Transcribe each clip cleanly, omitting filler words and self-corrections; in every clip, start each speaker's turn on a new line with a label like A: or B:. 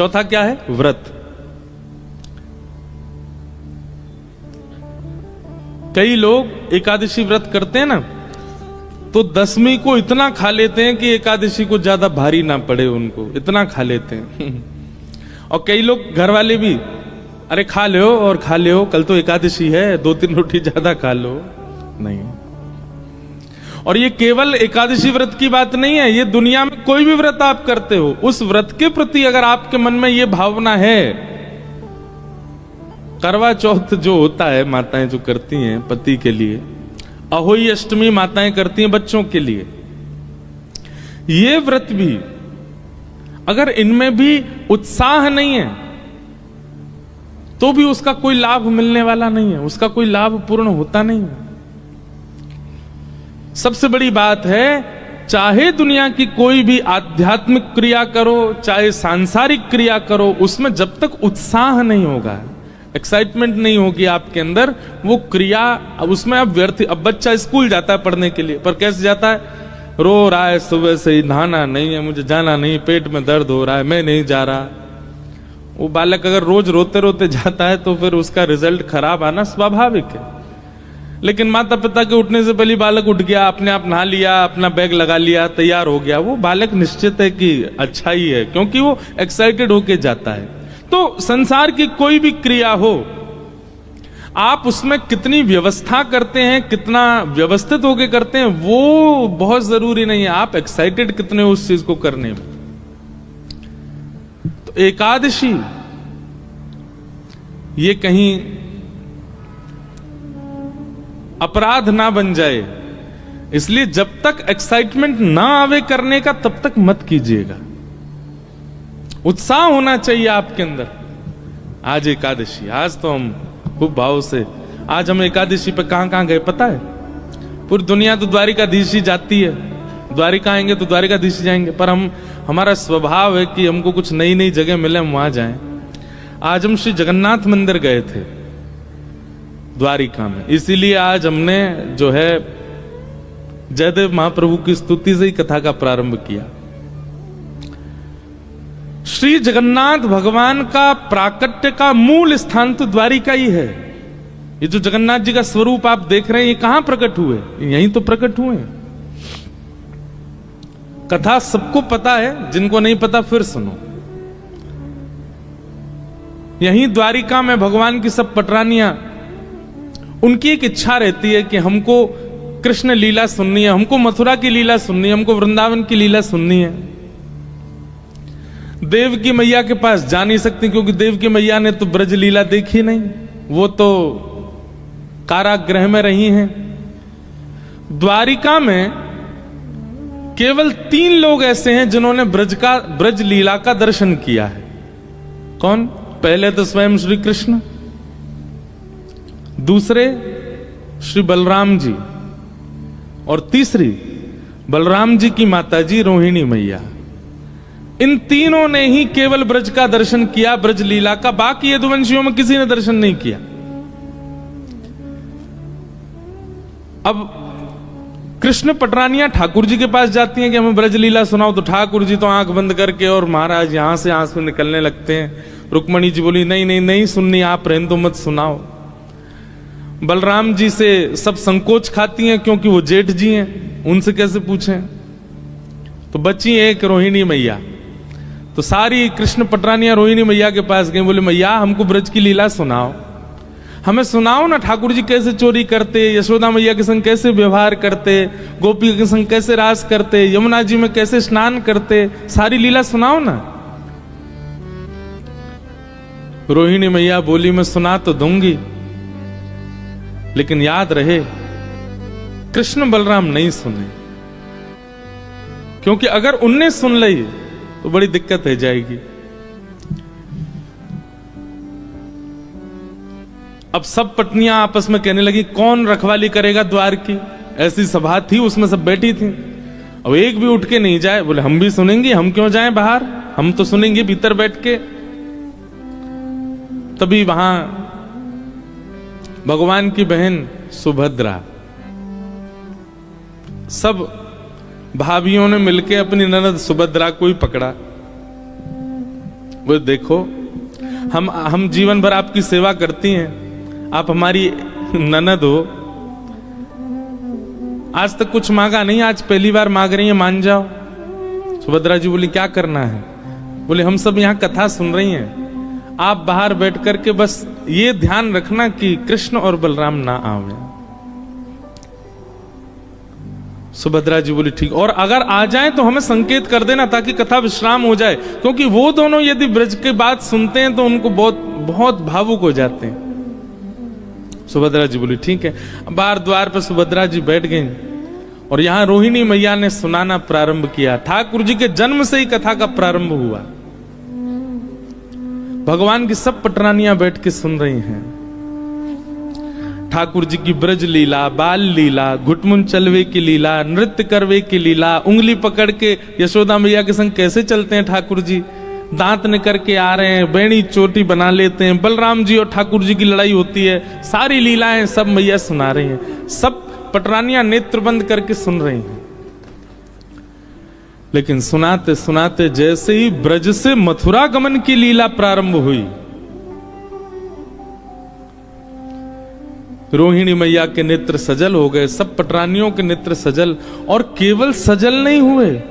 A: चौथा क्या है? व्रत। कई लोग एकादशी व्रत करते हैं ना, तो दसवीं को इतना खा लेते हैं कि एकादशी को ज्यादा भारी ना पड़े उनको, इतना खा लेते हैं। और कई लोग घर वाले भी, अरे खा लो और खा लो, कल तो एकादशी है, 2-3 रोटी ज्यादा खा लो। नहीं। और ये केवल एकादशी व्रत की बात नहीं है, ये दुनिया में कोई भी व्रत आप करते हो, उस व्रत के प्रति अगर आपके मन में ये भावना है, करवा चौथ जो होता है माताएं जो करती हैं पति के लिए, अहोई अष्टमी माताएं करती हैं बच्चों के लिए, ये व्रत भी अगर इनमें भी उत्साह नहीं है तो भी उसका कोई लाभ मिलने वाला नहीं है, उसका कोई लाभ पूर्ण होता नहीं है। सबसे बड़ी बात है, चाहे दुनिया की कोई भी आध्यात्मिक क्रिया करो, चाहे सांसारिक क्रिया करो, उसमें जब तक उत्साह नहीं होगा, एक्साइटमेंट नहीं होगी आपके अंदर, वो क्रिया अब उसमें अब व्यर्थ। अब बच्चा स्कूल जाता है पढ़ने के लिए, पर कैसे जाता है? रो रहा है सुबह से ही, नहाना नहीं है, मुझे जाना नहीं, पेट में दर्द हो रहा है, मैं नहीं जा रहा। वो बालक अगर रोज रोते रोते जाता है तो फिर उसका रिजल्ट खराब आना स्वाभाविक है। लेकिन माता पिता के उठने से पहले बालक उठ गया, अपने आप नहा लिया, अपना बैग लगा लिया, तैयार हो गया, वो बालक निश्चित है कि अच्छा ही है, क्योंकि वो एक्साइटेड होके जाता है। तो संसार की कोई भी क्रिया हो, आप उसमें कितनी व्यवस्था करते हैं, कितना व्यवस्थित होके करते हैं, वो बहुत जरूरी नहीं है, आप एक्साइटेड कितने हो उस चीज को करने में। तो एकादशी ये कहीं अपराध ना बन जाए, इसलिए जब तक एक्साइटमेंट ना आवे करने का तब तक मत कीजिएगा। उत्साह होना चाहिए आपके अंदर। आज एकादशी, आज तो हम खूब भाव से, आज हम एकादशी पे कहां गए पता है? पूरी दुनिया तो द्वारिकाधीश ही जाती है, द्वारिका आएंगे तो द्वारिकाधीश ही जाएंगे, पर हमारा स्वभाव है कि हमको कुछ नई नई जगह मिले हम वहां जाएं। आज हम श्री जगन्नाथ मंदिर गए थे द्वारिका में, इसीलिए आज हमने जो है जयदेव महाप्रभु की स्तुति से ही कथा का प्रारंभ किया। श्री जगन्नाथ भगवान का प्राकट्य का मूल स्थान तो द्वारिका ही है। ये जो जगन्नाथ जी का स्वरूप आप देख रहे हैं, ये कहां प्रकट हुए? यहीं तो प्रकट हुए। कथा सबको पता है, जिनको नहीं पता फिर सुनो। यहीं द्वारिका में भगवान की सब पटरानियां, उनकी एक इच्छा रहती है कि हमको कृष्ण लीला सुननी है, हमको मथुरा की लीला सुननी है, हमको वृंदावन की लीला सुननी है। देव की मैया के पास जा नहीं सकती, क्योंकि देव की मैया ने तो ब्रज लीला देखी नहीं, वो तो कारागृह में रही हैं। द्वारिका में केवल 3 लोग ऐसे हैं जिन्होंने ब्रज लीला का दर्शन किया है। कौन? पहले तो स्वयं श्री कृष्ण, दूसरे श्री बलराम जी, और तीसरी बलराम जी की माता जी रोहिणी मैया। इन तीनों ने ही केवल ब्रज का दर्शन किया, ब्रज लीला का। बाकी यदुवंशियों में किसी ने दर्शन नहीं किया। अब कृष्ण पटरानियां ठाकुर जी के पास जाती हैं कि हमें ब्रज लीला सुनाओ, तो ठाकुर जी तो आंख बंद करके और महाराज यहां से आंसू निकलने लगते हैं। रुक्मणी जी बोली नहीं नहीं नहीं सुननी, आप रहने दो, मत सुनाओ। बलराम जी से सब संकोच खाती हैं, क्योंकि वो जेठ जी हैं, उनसे कैसे पूछें। तो बची एक रोहिणी मैया। तो सारी कृष्ण पटरानियां रोहिणी मैया के पास गई, बोले मैया हमको ब्रज की लीला सुनाओ, हमें सुनाओ ना, ठाकुर जी कैसे चोरी करते, यशोदा मैया के संग कैसे व्यवहार करते, गोपी के संग कैसे रास करते, यमुना जी में कैसे स्नान करते, सारी लीला सुनाओ ना। रोहिणी मैया बोली मैं सुना तो दूंगी, लेकिन याद रहे कृष्ण बलराम नहीं सुने, क्योंकि अगर उनने सुन ली तो बड़ी दिक्कत हो जाएगी। अब सब पत्नियां आपस में कहने लगी कौन रखवाली करेगा द्वार की। ऐसी सभा थी, उसमें सब बैठी थी। अब एक भी उठ के नहीं जाए। बोले हम भी सुनेंगे, हम क्यों जाएं बाहर, हम तो सुनेंगे भीतर बैठ के। तभी वहां भगवान की बहन सुभद्रा, सब भाभियों ने मिलकर अपनी ननद सुभद्रा को ही पकड़ा वो देखो, हम जीवन भर आपकी सेवा करती हैं, आप हमारी ननद हो, आज तक कुछ मांगा नहीं, आज पहली बार मांग रही है, मान जाओ। सुभद्रा जी बोली क्या करना है? बोले हम सब यहाँ कथा सुन रही हैं, आप बाहर बैठ करके बस ये ध्यान रखना कि कृष्ण और बलराम ना आवे। सुभद्रा जी बोली ठीक, और अगर आ जाएं तो हमें संकेत कर देना ताकि कथा विश्राम हो जाए, क्योंकि वो दोनों यदि ब्रज की बात सुनते हैं तो उनको बहुत बहुत भावुक हो जाते हैं। सुभद्रा जी बोली ठीक है। बाहर द्वार पर सुभद्रा जी बैठ गई और यहां रोहिणी मैया ने सुनाना प्रारंभ किया। ठाकुर जी के जन्म से ही कथा का प्रारंभ हुआ। भगवान की सब पटरानियां बैठ के सुन रही हैं। ठाकुर जी की ब्रज लीला, बाल लीला, घुटमुन चलवे की लीला, नृत्य करवे की लीला, उंगली पकड़ के यशोदा मैया के संग कैसे चलते हैं ठाकुर जी, दांत निकर के आ रहे हैं, बेणी चोटी बना लेते हैं, बलराम जी और ठाकुर जी की लड़ाई होती है, सारी लीलाएं सब मैया सुना रही हैं। सब पटरानियां नेत्र बंद करके सुन रही हैं। लेकिन सुनाते सुनाते जैसे ही ब्रज से मथुरा गमन की लीला प्रारंभ हुई, रोहिणी मैया के नेत्र सजल हो गए, सब पटरानियों के नेत्र सजल, और केवल सजल नहीं हुए,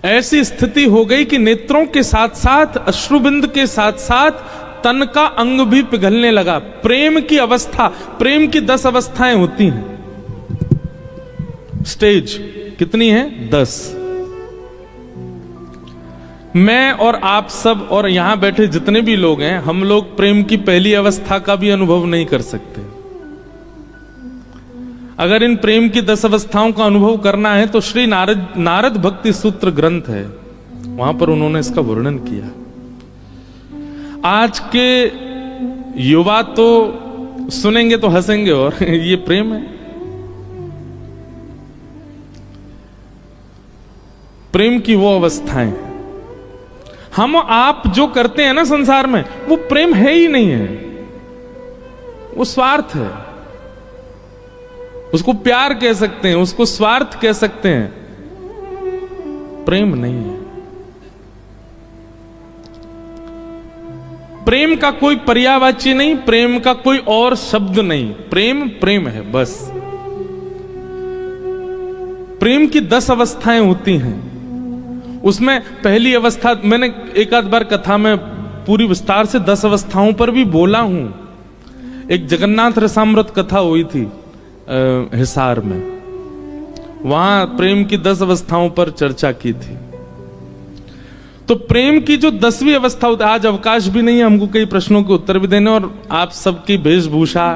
A: ऐसी स्थिति हो गई कि नेत्रों के साथ साथ, अश्रुबिंद के साथ साथ तन का अंग भी पिघलने लगा। प्रेम की अवस्था, प्रेम की 10 अवस्थाएं होती हैं। स्टेज कितनी है? 10। मैं और आप सब और यहां बैठे जितने भी लोग हैं, हम लोग प्रेम की पहली अवस्था का भी अनुभव नहीं कर सकते। अगर इन प्रेम की 10 अवस्थाओं का अनुभव करना है तो श्री नारद भक्ति सूत्र ग्रंथ है, वहां पर उन्होंने इसका वर्णन किया। आज के युवा तो सुनेंगे तो हंसेंगे, और ये प्रेम है? प्रेम की वो अवस्थाएं हम आप जो करते हैं ना संसार में, वो प्रेम है ही नहीं है, वो स्वार्थ है। उसको प्यार कह सकते हैं, उसको स्वार्थ कह सकते हैं, प्रेम नहीं है। प्रेम का कोई पर्यायवाची नहीं, प्रेम का कोई और शब्द नहीं, प्रेम प्रेम है बस। प्रेम की 10 अवस्थाएं होती हैं। उसमें पहली अवस्था, मैंने एक आध बार कथा में पूरी विस्तार से 10 अवस्थाओं पर भी बोला हूं। एक जगन्नाथ रसामृत कथा हुई थी हिसार में, वहां प्रेम की 10 अवस्थाओं पर चर्चा की थी। तो प्रेम की जो 10वीं अवस्था होती है, आज अवकाश भी नहीं है हमको कई प्रश्नों के उत्तर भी देने, और आप सबकी वेशभूषा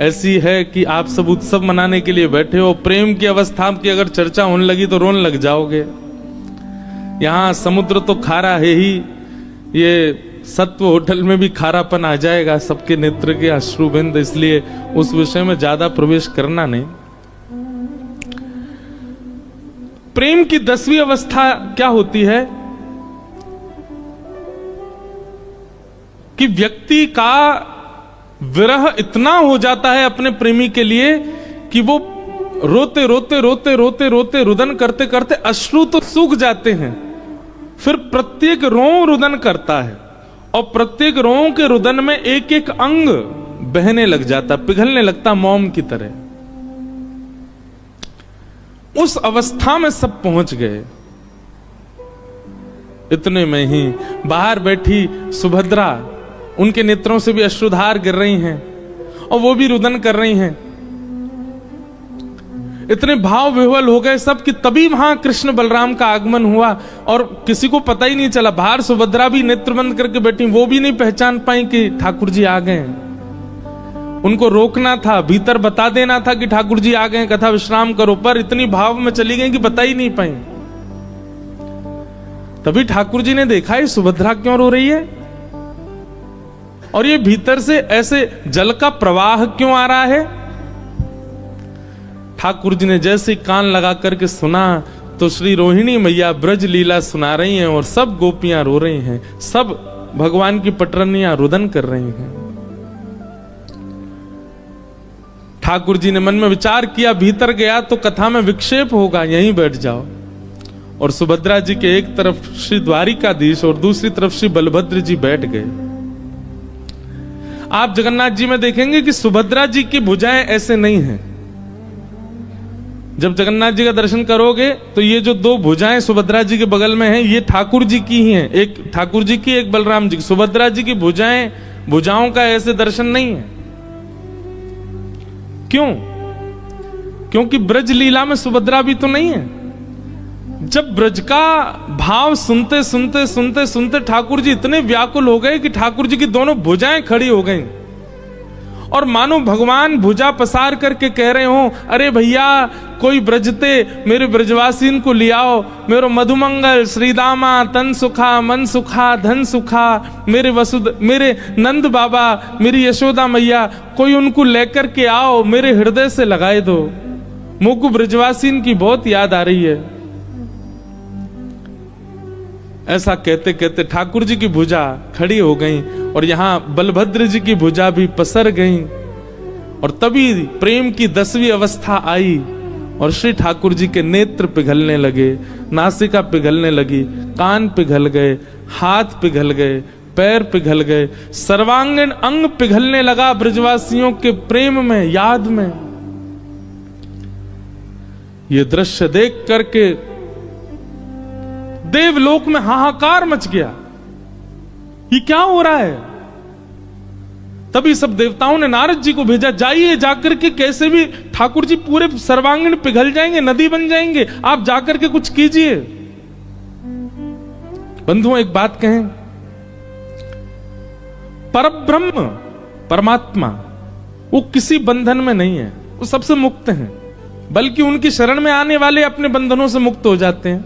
A: ऐसी है कि आप सब उत्सव मनाने के लिए बैठे हो। प्रेम की अवस्था की अगर चर्चा होने लगी तो रोने लग जाओगे। यहां समुद्र तो खारा है ही, ये सत्व होटल में भी खारापन आ जाएगा, सबके नेत्र के अश्रुबिंद, इसलिए उस विषय में ज्यादा प्रवेश करना नहीं। प्रेम की 10वीं अवस्था क्या होती है कि व्यक्ति का विरह इतना हो जाता है अपने प्रेमी के लिए कि वो रोते रोते रोते रोते रोते रुदन करते करते अश्रु तो सूख जाते हैं, फिर प्रत्येक रों रुदन करता है, और प्रत्येक रों के रुदन में एक एक अंग बहने लग जाता, पिघलने लगता मोम की तरह। उस अवस्था में सब पहुंच गए। इतने में ही बाहर बैठी सुभद्रा, उनके नेत्रों से भी अश्रुधार गिर रही हैं और वो भी रुदन कर रही हैं। इतने भाव विह्वल हो गए सब कि तभी वहां कृष्ण बलराम का आगमन हुआ, और किसी को पता ही नहीं चला। बाहर सुभद्रा भी नेत्र बंद करके बैठी, वो भी नहीं पहचान पाई कि ठाकुर जी आ गए। उनको रोकना था, भीतर बता देना था कि ठाकुर जी आ गए, कथा विश्राम करो, पर इतनी भाव में चली गई कि बता ही नहीं पाई। तभी ठाकुर जी ने देखा ये सुभद्रा क्यों रो रही है, और ये भीतर से ऐसे जल का प्रवाह क्यों आ रहा है। ठाकुर जी ने जैसे कान लगा करके सुना तो श्री रोहिणी मैया ब्रज लीला सुना रही हैं और सब गोपियां रो रही हैं, सब भगवान की पटरनियां रुदन कर रही हैं। ठाकुर जी ने मन में विचार किया, भीतर गया तो कथा में विक्षेप होगा, यहीं बैठ जाओ। और सुभद्रा जी के एक तरफ श्री द्वारिकाधीश और दूसरी तरफ श्री बलभद्र जी बैठ गए। आप जगन्नाथ जी में देखेंगे कि सुभद्रा जी की भुजाएं ऐसे नहीं हैं। जब जगन्नाथ जी का दर्शन करोगे तो ये जो दो भुजाएं सुभद्रा जी के बगल में हैं, ये ठाकुर जी की ही हैं। एक ठाकुर जी की, एक बलराम जी की। सुभद्रा जी की भुजाओं का ऐसे दर्शन नहीं है। क्यों? क्योंकि ब्रज लीला में सुभद्रा भी तो नहीं है। जब ब्रज का भाव सुनते सुनते सुनते सुनते ठाकुर जी इतने व्याकुल हो गए कि ठाकुर जी की दोनों भुजाएं खड़ी हो गईं और मानो भगवान भुजा पसार करके कह रहे हो, अरे भैया कोई ब्रजते मेरे ब्रजवासीन को ले आओ, मेरो मधुमंगल श्रीदामा तन सुखा मन सुखा धन सुखा, मेरे नंद बाबा, मेरी यशोदा मैया, कोई उनको लेकर के आओ, मेरे हृदय से लगाए दो, मुझको ब्रजवासीन की बहुत याद आ रही है। ऐसा कहते कहते ठाकुर जी की भुजा खड़ी हो गई और यहां बलभद्र जी की भुजा भी पसर गई और तभी प्रेम की 10वीं अवस्था आई और श्री ठाकुर जी के नेत्र पिघलने लगे, नासिका पिघलने लगी, कान पिघल गए, हाथ पिघल गए, पैर पिघल गए, सर्वांगीण अंग पिघलने लगा ब्रजवासियों के प्रेम में, याद में। ये दृश्य देख करके देवलोक में हाहाकार मच गया, ये क्या हो रहा है? तभी सब देवताओं ने नारद जी को भेजा, जाइए जाकर के कैसे भी ठाकुर जी पूरे सर्वांगीण पिघल जाएंगे, नदी बन जाएंगे, आप जाकर के कुछ कीजिए। बंधुओं एक बात कहें, परब्रह्म परमात्मा वो किसी बंधन में नहीं है, वो सबसे मुक्त हैं, बल्कि उनकी शरण में आने वाले अपने बंधनों से मुक्त हो जाते हैं।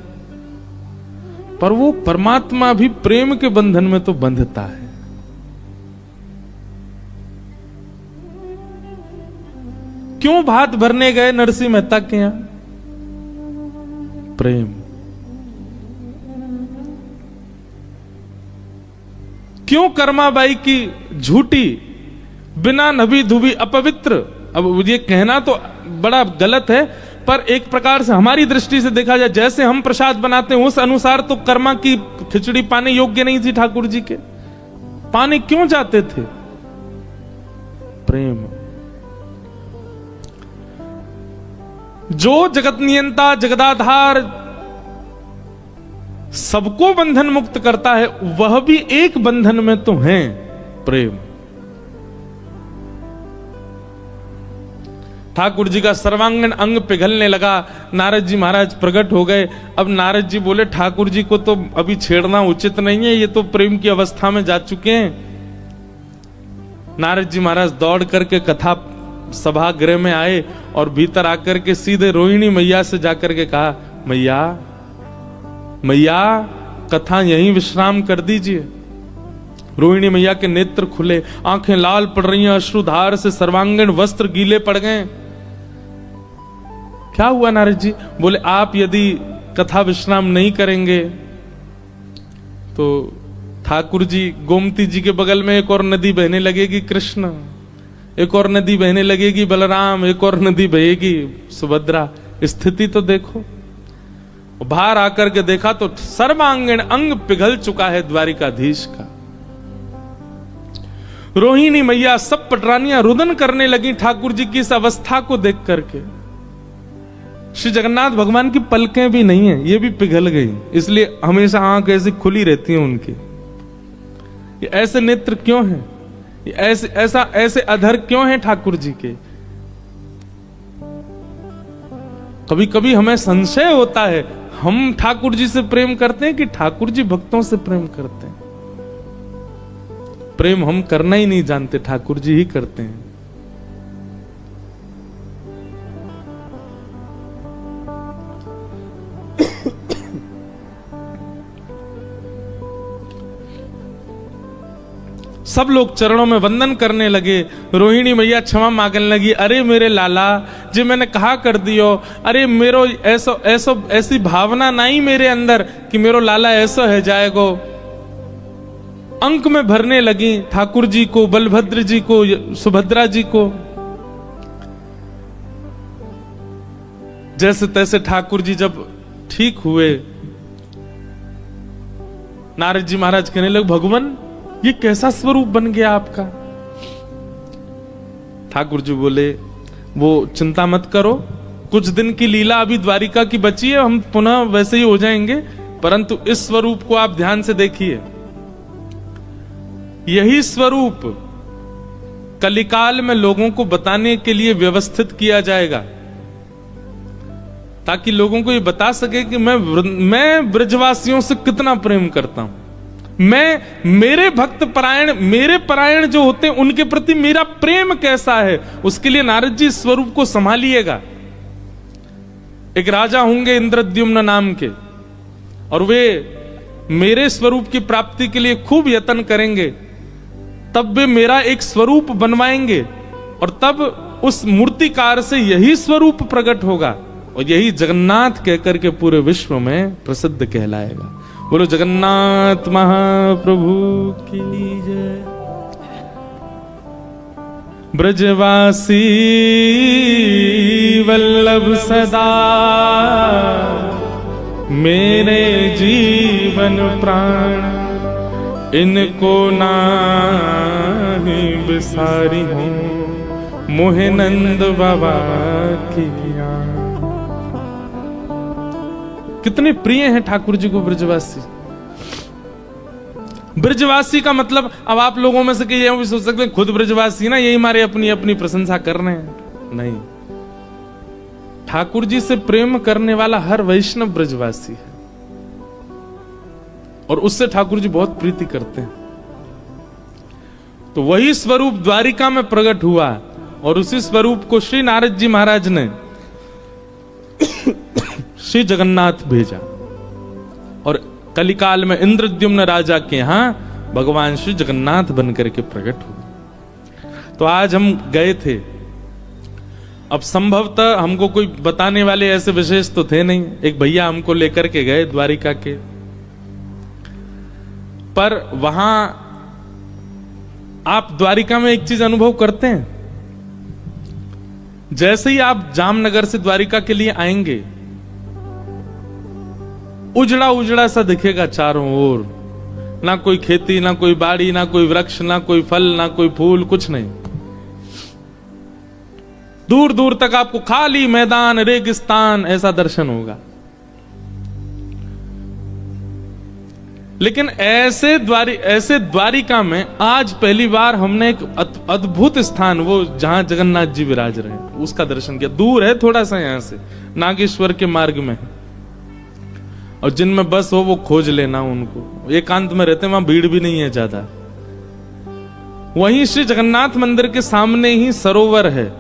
A: पर वो परमात्मा भी प्रेम के बंधन में तो बंधता है। क्यों भात भरने गए नरसिंह मेहता के यहां? प्रेम। क्यों कर्माबाई की झूठी बिना नभी धुबी अपवित्र, अब ये कहना तो बड़ा गलत है, पर एक प्रकार से हमारी दृष्टि से देखा जाए, जैसे हम प्रसाद बनाते हैं उस अनुसार तो कर्मा की खिचड़ी पाने योग्य नहीं थी ठाकुर जी के। पाने क्यों जाते थे? प्रेम। जो जगत नियंता जगदाधार सबको बंधन मुक्त करता है, वह भी एक बंधन में तो है, प्रेम। ठाकुर जी का सर्वांगीण अंग पिघलने लगा, नारद जी महाराज प्रकट हो गए। अब नारद जी बोले, ठाकुर जी को तो अभी छेड़ना उचित नहीं है, ये तो प्रेम की अवस्था में जा चुके हैं। नारद जी महाराज दौड़ करके कथा सभागृह में आए और भीतर आकर के सीधे रोहिणी मैया से जाकर के कहा, मैया मैया कथा यहीं विश्राम कर दीजिए। रोहिणी मैया के नेत्र खुले, आंखें लाल पड़ रही हैं, अश्रुधार से सर्वांगीण वस्त्र गीले पड़ गए। क्या हुआ नारद जी? बोले, आप यदि कथा विश्राम नहीं करेंगे तो ठाकुर जी गोमती जी के बगल में एक और नदी बहने लगेगी कृष्ण, एक और नदी बहने लगेगी बलराम, एक और नदी बहेगी सुभद्रा। स्थिति तो देखो। बाहर आकर के देखा तो सर्वांगीण अंग पिघल चुका है द्वारिकाधीश का। रोहिणी मैया सब पटरानियां रुदन करने लगी ठाकुर जी की इस अवस्था को देख करके। श्री जगन्नाथ भगवान की पलकें भी नहीं है, ये भी पिघल गई, इसलिए हमेशा आंख ऐसी खुली रहती है उनकी। ये ऐसे नेत्र क्यों हैं? ये ऐसे अधर क्यों हैं ठाकुर जी के? कभी कभी हमें संशय होता है, हम ठाकुर जी से प्रेम करते हैं कि ठाकुर जी भक्तों से प्रेम करते हैं? प्रेम हम करना ही नहीं जानते, ठाकुर जी ही करते हैं। सब लोग चरणों में वंदन करने लगे। रोहिणी मैया क्षमा मांगने लगी, अरे मेरे लाला जी मैंने कहा कर दियो, अरे मेरो ऐसी भावना नहीं मेरे अंदर कि मेरो लाला ऐसा है जाएगो। अंक में भरने लगी ठाकुर जी को, बलभद्र जी को, सुभद्रा जी को। जैसे तैसे ठाकुर जी जब ठीक हुए, नारद जी महाराज कहने लगे, भगवान ये कैसा स्वरूप बन गया आपका? ठाकुर जी बोले, वो चिंता मत करो, कुछ दिन की लीला अभी द्वारिका की बची है, हम पुनः वैसे ही हो जाएंगे, परंतु इस स्वरूप को आप ध्यान से देखिए। यही स्वरूप कलिकाल में लोगों को बताने के लिए व्यवस्थित किया जाएगा, ताकि लोगों को ये बता सके कि मैं ब्रजवासियों से कितना प्रेम करता हूं, मैं मेरे भक्त परायण, मेरे परायण जो होते हैं उनके प्रति मेरा प्रेम कैसा है। उसके लिए नारद जी स्वरूप को संभालिएगा। एक राजा होंगे इंद्रद्युम्न नाम के, और वे मेरे स्वरूप की प्राप्ति के लिए खूब यत्न करेंगे, तब वे मेरा एक स्वरूप बनवाएंगे, और तब उस मूर्तिकार से यही स्वरूप प्रकट होगा, और यही जगन्नाथ कहकर के पूरे विश्व में प्रसिद्ध कहलाएगा। बोलो जगन्नाथ महाप्रभु की जय। ब्रजवासी वल्लभ सदा मेरे जीवन प्राण, इनको नाही बिसारी हूं मोहे नंद बाबा की। कितने प्रिय हैं ठाकुर जी को ब्रजवासी। ब्रजवासी का मतलब, अब आप लोगों में से कई ये भी सोच सकते हैं खुद ब्रजवासी ना, यही हमारे अपनी अपनी प्रशंसा कर रहे हैं। नहीं, ठाकुर जी से प्रेम करने वाला हर वैष्णव ब्रजवासी है, और उससे ठाकुर जी बहुत प्रीति करते हैं। तो वही स्वरूप द्वारिका में प्रकट हुआ, और उसी स्वरूप को श्री नारद जी महाराज ने श्री जगन्नाथ भेजा, और कलिकाल में इंद्रद्युम्न राजा के यहां भगवान श्री जगन्नाथ बनकर के प्रकट हुए। तो आज हम गए थे, अब संभवतः हमको कोई बताने वाले ऐसे विशेष तो थे नहीं, एक भैया हमको लेकर के गए द्वारिका के, पर वहां आप द्वारिका में एक चीज अनुभव करते हैं, जैसे ही आप जामनगर से द्वारिका के लिए आएंगे, उजड़ा उजड़ा सा दिखेगा चारों ओर, ना कोई खेती, ना कोई बाड़ी, ना कोई वृक्ष, ना कोई फल, ना कोई फूल, कुछ नहीं। दूर दूर तक आपको खाली मैदान, रेगिस्तान ऐसा दर्शन होगा। लेकिन ऐसे द्वारिका में आज पहली बार हमने एक अद्भुत स्थान, वो जहां जगन्नाथ जी विराज रहे हैं, उसका दर्शन किया। दूर है थोड़ा सा, यहां से नागेश्वर के मार्ग में है, और जिनमें बस हो वो खोज लेना उनको, एकांत में रहते हैं, वहां भीड़ भी नहीं है ज्यादा। वहीं श्री जगन्नाथ मंदिर के सामने ही सरोवर है,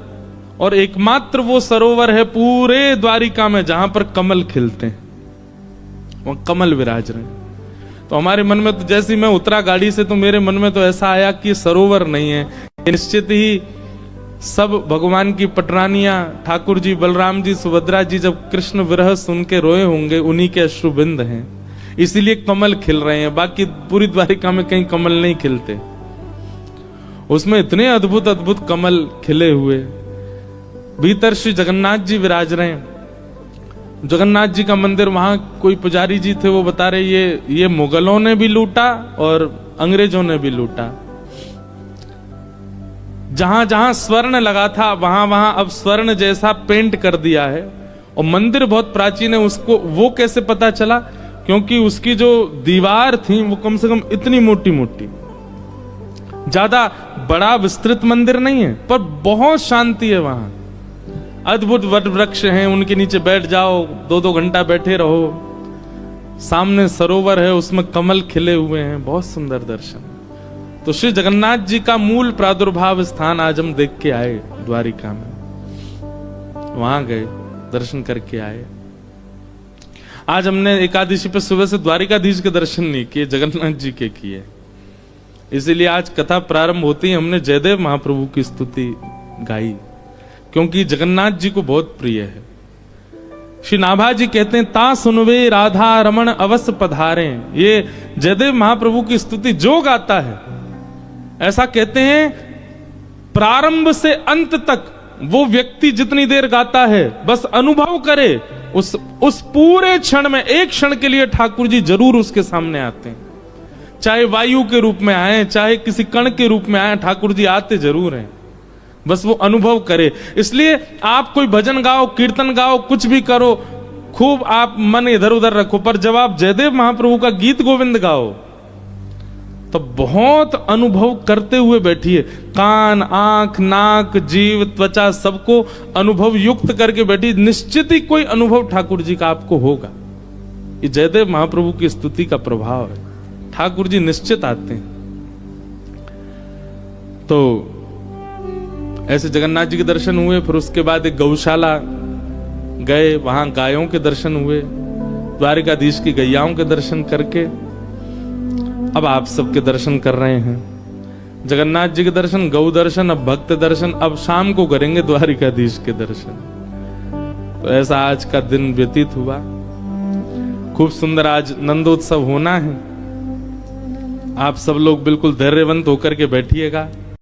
A: और एकमात्र वो सरोवर है पूरे द्वारिका में जहां पर कमल खिलते हैं, वहां कमल विराज रहे हैं। तो हमारे मन में तो जैसे मैं उतरा गाड़ी से, तो मेरे मन में तो ऐसा आया कि सरोवर नहीं है, निश्चित ही सब भगवान की पटरानियां, ठाकुर जी, बलराम जी, सुभद्रा जी जब कृष्ण विरह सुन के रोए होंगे, उन्हीं के अश्रुबिंद हैं, इसीलिए कमल खिल रहे हैं। बाकी पूरी द्वारिका में कहीं कमल नहीं खिलते, उसमें इतने अद्भुत अद्भुत कमल खिले हुए। भीतर श्री जगन्नाथ जी विराज रहे हैं। जगन्नाथ जी का मंदिर, वहां कोई पुजारी जी थे, वो बता रहे ये मुगलों ने भी लूटा और अंग्रेजों ने भी लूटा। जहां जहां स्वर्ण लगा था वहां वहां अब स्वर्ण जैसा पेंट कर दिया है, और मंदिर बहुत प्राचीन है। उसको वो कैसे पता चला? क्योंकि उसकी जो दीवार थी वो कम से कम इतनी मोटी मोटी, ज्यादा बड़ा विस्तृत मंदिर नहीं है, पर बहुत शांति है वहां। अद्भुत वट वृक्ष हैं, उनके नीचे बैठ जाओ, 2-2 घंटा बैठे रहो। सामने सरोवर है, उसमें कमल खिले हुए हैं, बहुत सुंदर दर्शन। तो श्री जगन्नाथ जी का मूल प्रादुर्भाव स्थान आज हम देख के आए द्वारिका में, वहां गए, दर्शन करके आए। आज हमने एकादशी पे सुबह से द्वारिकाधीश के दर्शन नहीं किए, जगन्नाथ जी के किए। इसीलिए आज कथा प्रारंभ होती ही हमने जयदेव महाप्रभु की स्तुति गाई, क्योंकि जगन्नाथ जी को बहुत प्रिय है। श्री नाभा जी कहते हैं, ता सुनवे राधा रमण अवश्य पधारे। ये जयदेव महाप्रभु की स्तुति जो गाता है, ऐसा कहते हैं प्रारंभ से अंत तक वो व्यक्ति जितनी देर गाता है, बस अनुभव करे, उस पूरे क्षण में एक क्षण के लिए ठाकुर जी जरूर उसके सामने आते हैं। चाहे वायु के रूप में आए, चाहे किसी कण के रूप में आए, ठाकुर जी आते जरूर हैं, बस वो अनुभव करे। इसलिए आप कोई भजन गाओ, कीर्तन गाओ, कुछ भी करो, खूब आप मन इधर उधर रखो, पर जब आप जयदेव महाप्रभु का गीत गोविंद गाओ तो बहुत अनुभव करते हुए बैठिए। कान, आंख, नाक, जीव, त्वचा सबको अनुभव युक्त करके बैठिए, निश्चित ही कोई अनुभव ठाकुर जी का आपको होगा। ये जयदेव महाप्रभु की स्तुति का प्रभाव है, ठाकुर जी निश्चित आते हैं। तो ऐसे जगन्नाथ जी के दर्शन हुए, फिर उसके बाद एक गौशाला गए, वहां गायों के दर्शन हुए, द्वारिकाधीश की गैयाओं के दर्शन करके अब आप सबके दर्शन कर रहे हैं। जगन्नाथ जी के दर्शन, गौ दर्शन, अब भक्त दर्शन, अब शाम को करेंगे द्वारिकाधीश के दर्शन। तो ऐसा आज का दिन व्यतीत हुआ, खूब सुंदर। आज नंदोत्सव होना है, आप सब लोग बिल्कुल धैर्यवंत होकर के बैठिएगा।